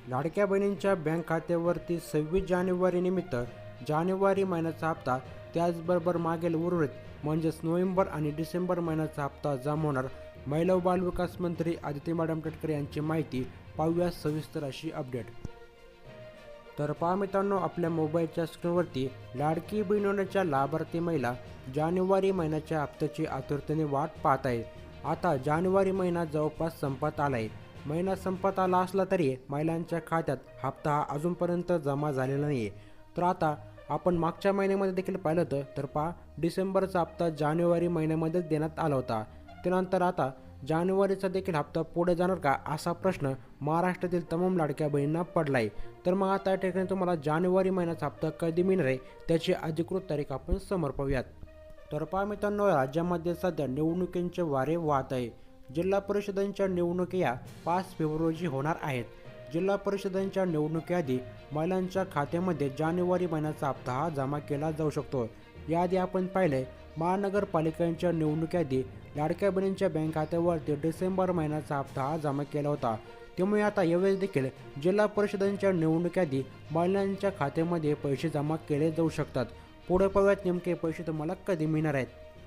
लाडक्या बहिणींच्या बँक खात्यावरती 26 जानेवारी निमित्त जानेवारी महिन्याचा हप्ता, त्याचबरोबर मागील उर्वरित म्हणजेच नोव्हेंबर आणि डिसेंबर महिन्याचा हप्ता जमा होणार. महिला व बालविकास मंत्री आदिती मॅडम तटकरे यांची माहिती पाहूया सविस्तर अशी अपडेट. तर पहा मित्रांनो, आपल्या मोबाईलच्या स्क्रीनवरती लाडकी बहीण योजनेच्या लाभार्थी महिला जानेवारी महिन्याच्या हप्त्याची आतुरतेने वाट पाहत आहे. आता जानेवारी महिना जवळपास संपत आला आहे. महिना संपत आला असला तरी महिलांच्या खात्यात हप्ता हा अजूनपर्यंत जमा झालेला नाही आहे. तर आता आपण मागच्या महिन्यामध्ये देखील पाहिलं होतं, तर पहा डिसेंबरचा हप्ता जानेवारी महिन्यामध्येच देण्यात आला होता. त्यानंतर आता जानेवारीचा देखील हप्ता पुढे जाणार का, असा प्रश्न महाराष्ट्रातील तमाम लाडक्या बहिणींना पडला आहे. तर मग आता या ठिकाणी तुम्हाला जानेवारी महिन्याचा हप्ता कधी मिळणार आहे त्याची अधिकृत तारीख आपण समोर पाहूयात. तर पहा मित्रांनो, राज्यामध्ये सध्या निवडणुकींचे वारे वाहत आहे. जिल्हा परिषदांच्या निवडणुकी या 5 फेब्रुवारी रोजी होणार आहेत. जिल्हा परिषदांच्या निवडणुकीआधी महिलांच्या खात्यामध्ये जानेवारी महिन्याचा हप्ता हा जमा केला जाऊ शकतो. याआधी आपण पाहिले महानगरपालिकांच्या निवडणुकीआधी लाडक्या बहिणींच्या बँक खात्यावरती डिसेंबर महिन्याचा हप्ता हा जमा केला होता. त्यामुळे आता यावेळेस देखील जिल्हा परिषदांच्या निवडणुकीआधी महिलांच्या खात्यामध्ये पैसे जमा केले जाऊ शकतात. पुढे पाहूयात नेमके पैसे तुम्हाला कधी मिळणार आहेत.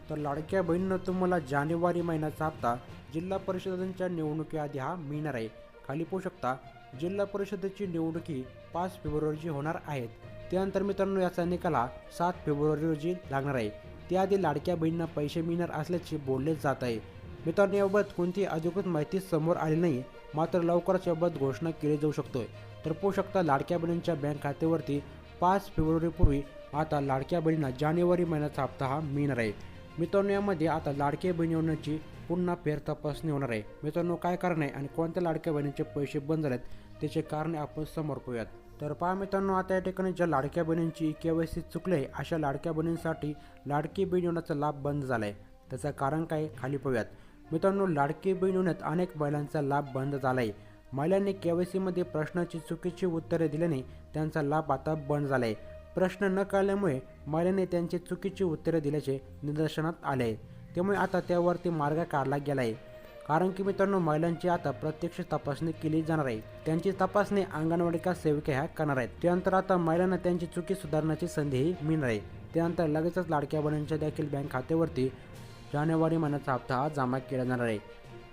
तर लाडक्या बहिणींना तुम्हाला जानेवारी महिन्याचा हप्ता जिल्हा परिषदांच्या निवडणुकीआधी हा मिळणार आहे. खाली पाहू शकता, जिल्हा परिषदेची निवडणुकी 5 फेब्रुवारी रोजी होणार आहेत. त्यानंतर मित्रांनो, याचा निकाल हा 7 फेब्रुवारी रोजी लागणार आहे. त्याआधी लाडक्या बहिणींना पैसे मिळणार असल्याचे बोलले जात आहे. मित्रांनो, याबाबत कोणतीही अधिकृत माहिती समोर आली नाही, मात्र लवकरच याबाबत घोषणा केली जाऊ शकतोय. तर पाहू शकता, लाडक्या बहिणींच्या बँक खात्यावरती 5 फेब्रुवारीपूर्वी आता लाडक्या बहिणींना जानेवारी महिन्याचा हप्ता हा मिळणार आहे. मित्रांनो, यामध्ये आता लाडक्या बहिणी योजनेची पुन्हा फेर तपासणी होणार आहे. मित्रांनो, काय कारण आहे आणि कोणत्या लाडक्या बहिणींचे पैसे बंद झालेत त्याचे कारणे आपण समोर पाहूयात. तर पहा मित्रांनो, आता या ठिकाणी ज्या लाडक्या बहिणींची KYC चुकले आहे अशा लाडक्या बहिणींसाठी लाडकी बहीण योजनेचा लाभ बंद झाला आहे. त्याचं कारण काय, खाली पाहूयात. मित्रांनो, लाडकी बहीण योजनेत अनेक महिलांचा लाभ बंद झाला आहे. महिलांनी KYC मध्ये प्रश्नाची चुकीची उत्तरे दिल्याने त्यांचा लाभ आता बंद झाला आहे. प्रश्न न कळल्यामुळे महिलांनी त्यांची चुकीची उत्तरे दिल्याचे निदर्शनात आले आहे. त्यामुळे आता त्यावरती मार्ग काढला गेला आहे. कारण की मित्रांनो, महिलांची आता प्रत्यक्ष तपासणी केली जाणार आहे. त्यांची तपासणी अंगणवाडी सेविका ह्या करणार आहेत. त्यानंतर आता महिलांना त्यांची चुकी सुधारण्याची संधीही मिळणार आहे. त्यानंतर लगेचच लाडक्या बहिणींच्या देखील बँक खात्यावरती जानेवारी महिन्याचा हप्ता हा जमा केला जाणार आहे.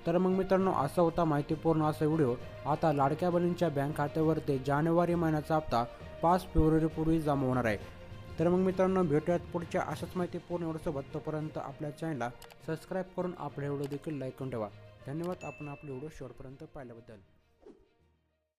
तर मग मित्रांनो, असा होता माहितीपूर्ण असा व्हिडिओ. आता लाडक्या बहिणींच्या बँक खात्यावरती जानेवारी महिन्याचा हप्ता 5 फेब्रुवारीपूर्वी जमा होणार आहे. तर मग मित्रांनो, भेटूयात पुढच्या अशाच माहितीपूर्ण व्हिडिओसोबत. तोपर्यंत आपल्या चॅनलला सबस्क्राईब करून आपला व्हिडिओ देखील लाईक करून ठेवा. धन्यवाद, आपण आपले व्हिडिओ शेवटपर्यंत पाहिल्याबद्दल.